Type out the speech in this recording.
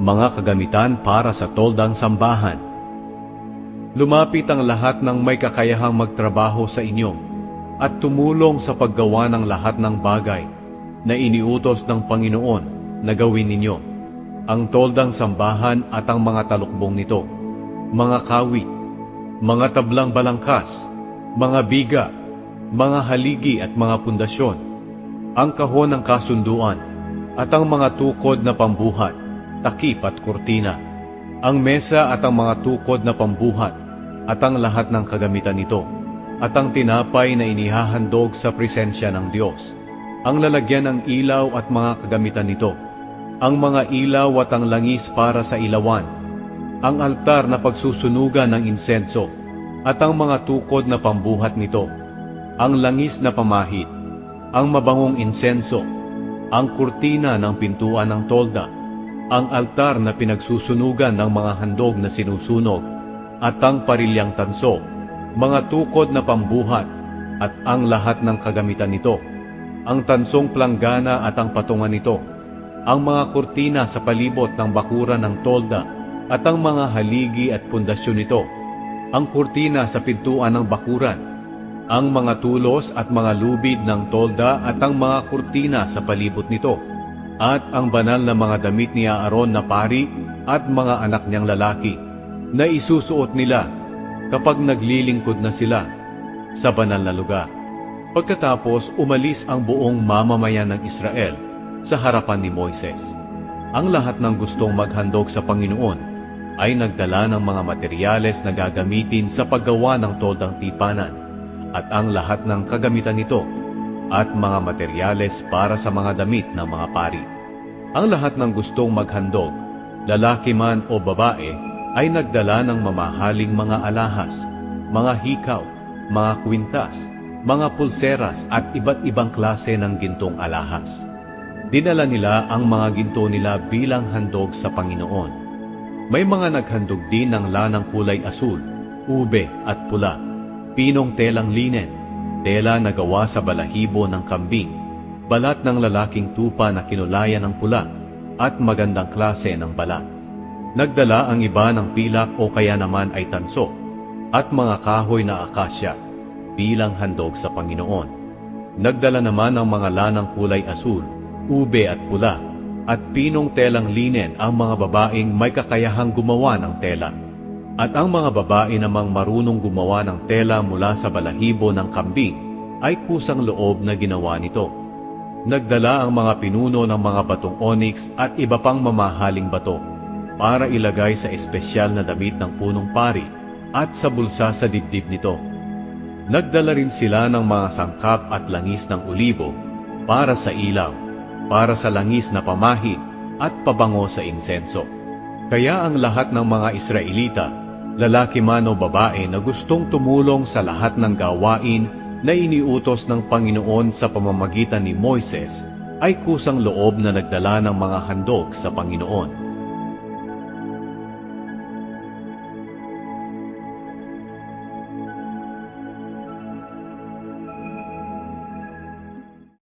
mga kagamitan para sa toldang sambahan. Lumapit ang lahat ng may kakayahang magtrabaho sa inyo at tumulong sa paggawa ng lahat ng bagay na iniutos ng Panginoon na gawin ninyo, ang toldang sambahan at ang mga talukbong nito, mga kawit, mga tablang balangkas, mga biga, mga haligi at mga pundasyon, ang kahon ng kasunduan, at ang mga tukod na pambuhat, takip at kurtina, ang mesa at ang mga tukod na pambuhat, at ang lahat ng kagamitan nito, at ang tinapay na inihahandog sa presensya ng Diyos, ang lalagyan ng ilaw at mga kagamitan nito, ang mga ilaw at ang langis para sa ilawan, ang altar na pagsusunugan ng insenso, at ang mga tukod na pambuhat nito, ang langis na pamahid, ang mabangong insenso, ang kurtina ng pintuan ng tolda, ang altar na pinagsusunugan ng mga handog na sinusunog, at ang parilyang tanso, mga tukod na pambuhat, at ang lahat ng kagamitan nito, ang tansong planggana at ang patungan nito, ang mga kurtina sa palibot ng bakuran ng tolda, at ang mga haligi at pundasyon nito, ang kurtina sa pintuan ng bakuran, ang mga tulos at mga lubid ng tolda at ang mga kurtina sa palibot nito, at ang banal na mga damit ni Aaron na pari at mga anak niyang lalaki, na isusuot nila kapag naglilingkod na sila sa banal na lugar. Pagkatapos umalis ang buong mamamayan ng Israel sa harapan ni Moises. Ang lahat ng gustong maghandog sa Panginoon ay nagdala ng mga materyales na gagamitin sa paggawa ng toldang tipanan, at ang lahat ng kagamitan nito, at mga materyales para sa mga damit ng mga pari. Ang lahat ng gustong maghandog, lalaki man o babae, ay nagdala ng mamahaling mga alahas, mga hikaw, mga kwintas, mga pulseras at iba't ibang klase ng gintong alahas. Dinala nila ang mga ginto nila bilang handog sa Panginoon. May mga naghandog din ng lanang kulay asul, ube at pula, pinong telang linen, tela na gawa sa balahibo ng kambing, balat ng lalaking tupa na kinulayan ng pula, at magandang klase ng balat. Nagdala ang iba ng pilak o kaya naman ay tanso, at mga kahoy na akasya, bilang handog sa Panginoon. Nagdala naman ng mga lanang kulay asul, ube at pula, at pinong telang linen ang mga babaeng may kakayahang gumawa ng tela. At ang mga babae namang marunong gumawa ng tela mula sa balahibo ng kambing ay kusang loob na ginawa nito. Nagdala ang mga pinuno ng mga batong onyx at iba pang mamahaling bato para ilagay sa espesyal na damit ng punong pari at sa bulsa sa dibdib nito. Nagdala rin sila ng mga sangkap at langis ng olibo para sa ilaw, para sa langis na pamahid at pabango sa insenso. Kaya ang lahat ng mga Israelita, lalaki man o babae na gustong tumulong sa lahat ng gawain na iniutos ng Panginoon sa pamamagitan ni Moises, ay kusang loob na nagdala ng mga handog sa Panginoon.